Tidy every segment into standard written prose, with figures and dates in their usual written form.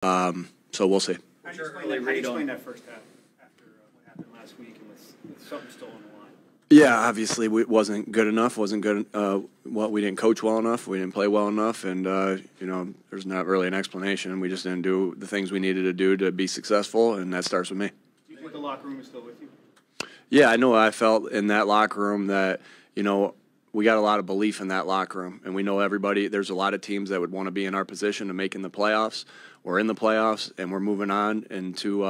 So we'll see. How do you explain that first half after what happened last week and with something still on the line? Yeah, obviously it wasn't good enough. Wasn't good. We didn't coach well enough. We didn't play well enough, and there's not really an explanation. We just didn't do the things we needed to do to be successful, and that starts with me. Do you think the locker room is still with you? Yeah, I know. I felt in that locker room that we got a lot of belief in that locker room, and we know everybody. There's a lot of teams that would want to be in our position to make in the playoffs. We're in the playoffs, and we're moving on into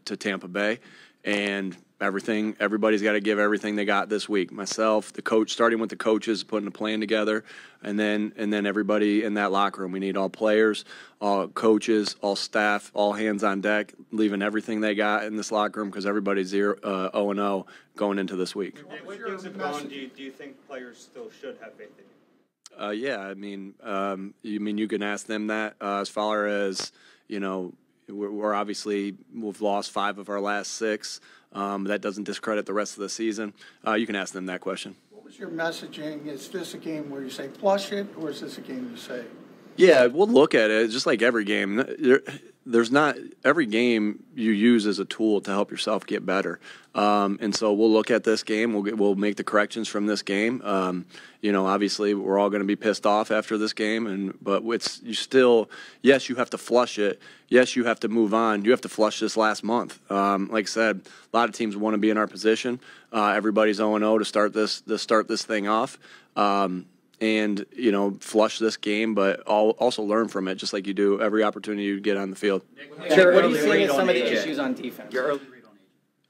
to Tampa Bay, and everybody's got to give everything they got this week. Myself, the coach, starting with the coaches, putting a plan together, and then everybody in that locker room. We need all players, all coaches, all staff, all hands on deck, leaving everything they got in this locker room because everybody's 0-0 going into this week. With things have gone, do you think players still should have faith in you? Yeah, I mean, you can ask them that. As far as we're obviously we've lost 5 of our last 6. That doesn't discredit the rest of the season. You can ask them that question. What was your messaging? Is this a game where you say flush it, or is this a game you say? Yeah, we'll look at it just like every game. There's not every game you use as a tool to help yourself get better, and so we'll look at this game. We'll make the corrections from this game. Obviously we're all going to be pissed off after this game, but yes, you have to flush it. Yes, you have to move on. You have to flush this last month. Like I said, a lot of teams want to be in our position. Everybody's 0-0 to start this thing off. And flush this game, but also learn from it, just like you do every opportunity you get on the field. What are you seeing as some of the issues on defense? Your early read on AJ.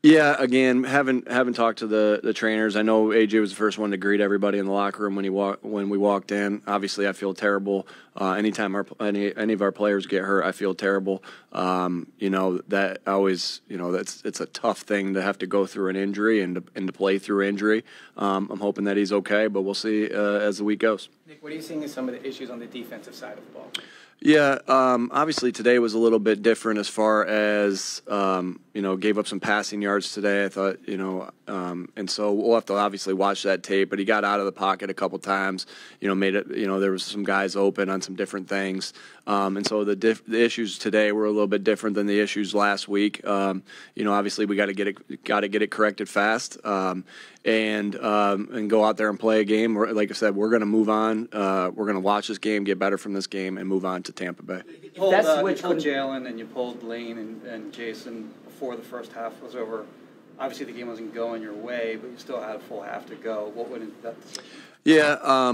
Yeah, again, haven't talked to the trainers. I know AJ was the first one to greet everybody in the locker room when we walked in. Obviously, I feel terrible. Anytime any of our players get hurt, I feel terrible. That always, it's a tough thing to have to go through an injury and to play through injury. I'm hoping that he's okay, but we'll see as the week goes. Nick, what are you seeing as some of the issues on the defensive side of the ball? Yeah, obviously today was a little bit different as far as, gave up some passing yards today, I thought, and so we'll have to obviously watch that tape, but he got out of the pocket a couple times, made it, there was some guys open on some different things. And so the issues today were a little bit different than the issues last week. Obviously we got to get it corrected fast, and go out there and play a game. Like I said, we're going to move on. We're going to watch this game, get better from this game, and move on to Tampa Bay. You pulled Jalen and you pulled Lane and Jason before the first half was over. Obviously the game wasn't going your way, but you still had a full half to go. What went that decision? Yeah,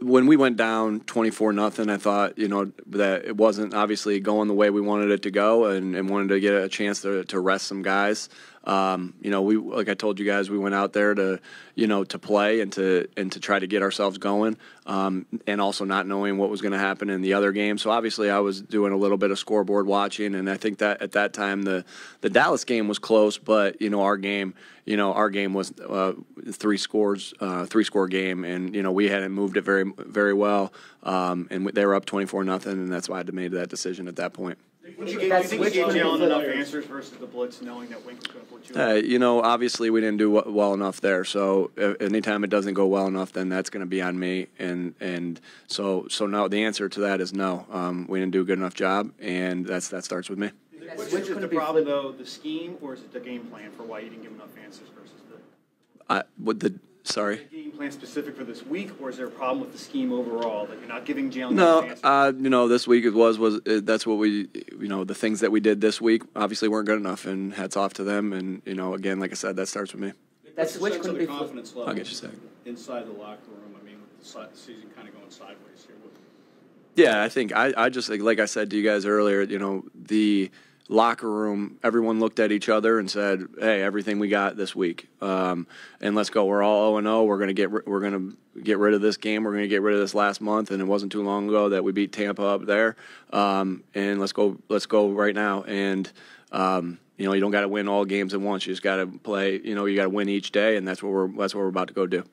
when we went down 24-0, I thought, that it wasn't obviously going the way we wanted it to go, and wanted to get a chance to rest some guys. Like I told you guys, we went out there to play and to try to get ourselves going, and also not knowing what was going to happen in the other game. So obviously I was doing a little bit of scoreboard watching, and I think that at that time the Dallas game was close, but our game was 3-score game, and we hadn't moved it very very well, and they were up 24-0, and that's why I had to make that decision at that point. Do you think you gave Jalen enough answers versus the blitz, knowing that Wink was going to put you up? Obviously we didn't do well enough there. So anytime it doesn't go well enough, then that's going to be on me. And so no. The answer to that is no. We didn't do a good enough job, and that starts with me. Which is the problem, though? The scheme, or is it the game plan for why you didn't give enough answers versus the? Sorry. Is the game plan specific for this week, or is there a problem with the scheme overall that you're not giving Jalen enough answers? This week that's what we, the things that we did this week obviously weren't good enough, and hats off to them. And again, like I said, that starts with me. That's which could be confidence level. I'll get you a second. Inside the locker room. I mean, with the season kind of going sideways here. Yeah, I think I just like I said to you guys earlier. The locker room, everyone looked at each other and said, "Hey, everything we got this week, and let's go. We're all 0-0. We're gonna get rid of this game. We're gonna get rid of this last month, and it wasn't too long ago that we beat Tampa up there. And let's go right now. And you don't got to win all games at once. You just got to play. You got to win each day, and that's what we're about to go do.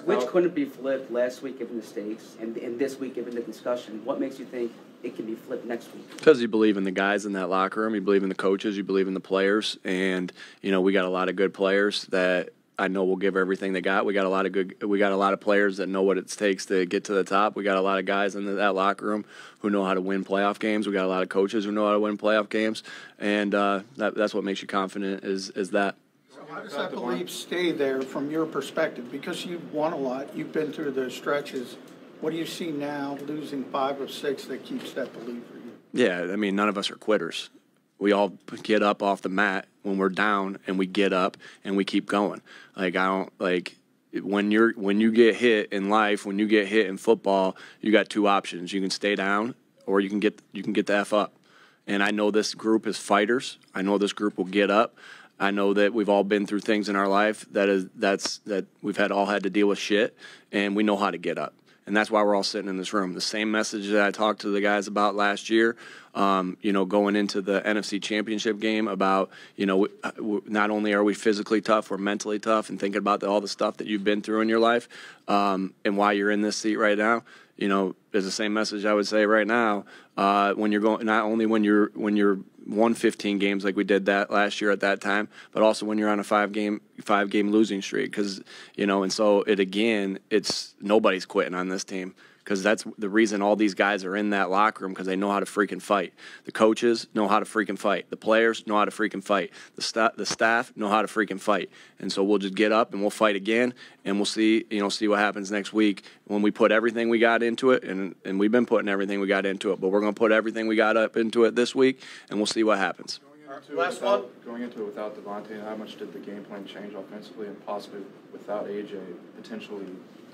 Which couldn't be flipped last week given the stakes, and this week given the discussion? What makes you think it can be flipped next week? Because you believe in the guys in that locker room, you believe in the coaches, you believe in the players, and we got a lot of good players that I know we'll give everything they got. We got a lot of players that know what it takes to get to the top. We got a lot of guys in that locker room who know how to win playoff games. We got a lot of coaches who know how to win playoff games, and that's what makes you confident is that. So how does that belief stay there from your perspective? Because you've won a lot, you've been through those stretches. What do you see now, losing 5 of 6, that keeps that belief for you? Yeah, I mean, none of us are quitters. We all get up off the mat when we're down, and we get up and we keep going. Like, I don't like when you get hit in life, when you get hit in football, you got 2 options. You can stay down, or you can get the F up. And I know this group is fighters. I know this group will get up. I know that we've all been through things in our life that we've all had to deal with shit, and we know how to get up. And that's why we're all sitting in this room. The same message that I talked to the guys about last year, going into the NFC Championship game about, not only are we physically tough, we're mentally tough, and thinking about all the stuff that you've been through in your life, and why you're in this seat right now. Is the same message I would say right now. When you're going, not only when you're won 15 games like we did that last year at that time, but also when you're on a 5-game losing streak, because and so it's nobody's quitting on this team, because that's the reason all these guys are in that locker room, because they know how to freaking fight. The coaches know how to freaking fight. The players know how to freaking fight. The staff know how to freaking fight. And so we'll just get up and we'll fight again, and we'll see what happens next week when we put everything we got into it, and we've been putting everything we got into it, but we're going to put everything we got up into it this week, and we'll see what happens. Going into it without DeVonta, how much did the game plan change offensively, and possibly without AJ potentially?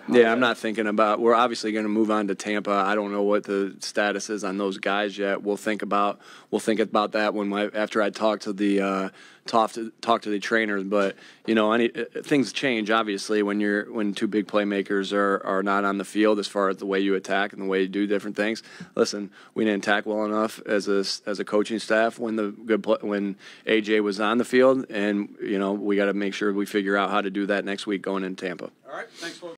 Yeah, I'm not thinking about. We're obviously going to move on to Tampa. I don't know what the status is on those guys yet. We'll think about that after I talk to the talk to the trainers. But things change obviously when 2 big playmakers are not on the field, as far as the way you attack and the way you do different things. Listen, we didn't attack well enough as a coaching staff when AJ was on the field, and we got to make sure we figure out how to do that next week going into Tampa. All right, thanks, folks.